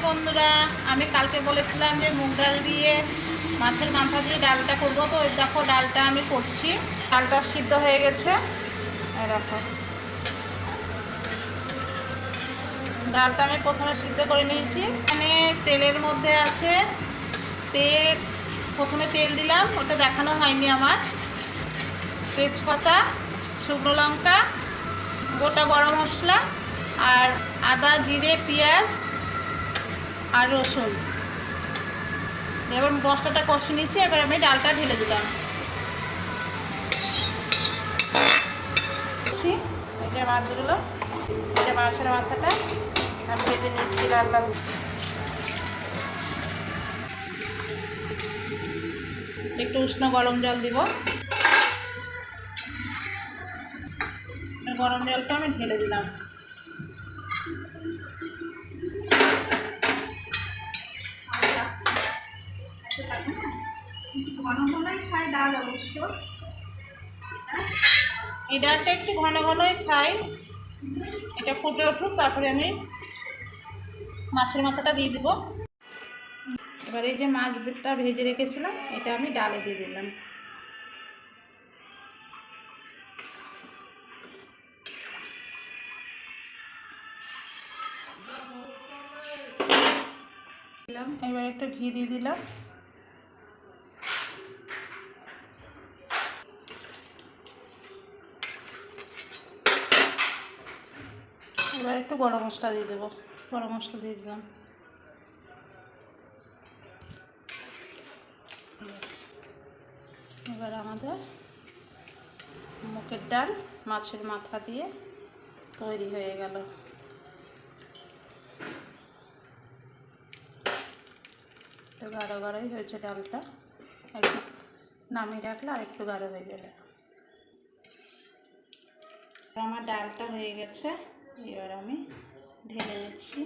বন্ধুরা, আমি কালকে বলেছিলাম যে মুগ ডাল দিয়ে মাছের মাথা দিয়ে ডালটা করবো। তো দেখো ডালটা আমি করছি। ডালটা সিদ্ধ হয়ে গেছে। দেখো ডালটা আমি প্রথমে সিদ্ধ করে নিয়েছি। এখানে তেলের মধ্যে আছে তেল। প্রথমে তেল দিলাম, ওটা দেখানো হয়নি আমার। তেজপাতা, শুকনো লঙ্কা, গোটা গরম মশলা আর আদা, জিরে, পেঁয়াজ আর রসুন। এবার মশলাটা কষে নিচ্ছি। এবার আমি ডালটা ঢেলে দিলাম। এই যে মাছগুলো, এটা মাছের মাথাটা আমি ভেজে নিচ্ছি লাল লাল। একটু উষ্ণ গরম জল দিব। গরম জলটা আমি ঢেলে দিলাম। ঘন ঘনই খাই ডাল অবশ্য। এই ডালটা একটু ঘন ঘনই খাই। এটা ফুটে উঠুক, তারপরে আমি মাছের মাথাটা দিয়ে দিব। এবার এই যে মাছটা ভেজে রেখেছিলাম, এটা আমি ডালে দিয়ে দিলাম। এবার একটু ঘি দিয়ে দিলাম। এবার একটু গরম মশলা দিয়ে দেবো। গরম মশলা দিয়ে দিলাম। এবার আমাদের মুগের ডাল মাছের মাথা দিয়ে তৈরি হয়ে গেল। একটু গাঢ় গাঢ়ই হয়েছে ডালটা। একটু নামিয়ে রাখলে আর একটু গাঢ় হয়ে যাবে। আমার ডালটা হয়ে গেছে। এবার আমি ঢেলে নিচ্ছি।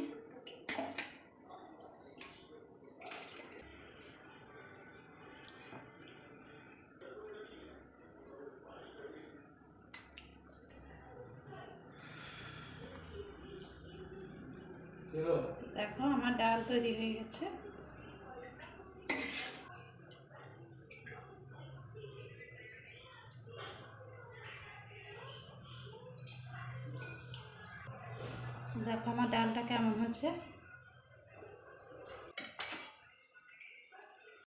দেখো আমার ডাল তৈরি হয়ে গেছে। দেখো আমার ডালটা কেমন হচ্ছে।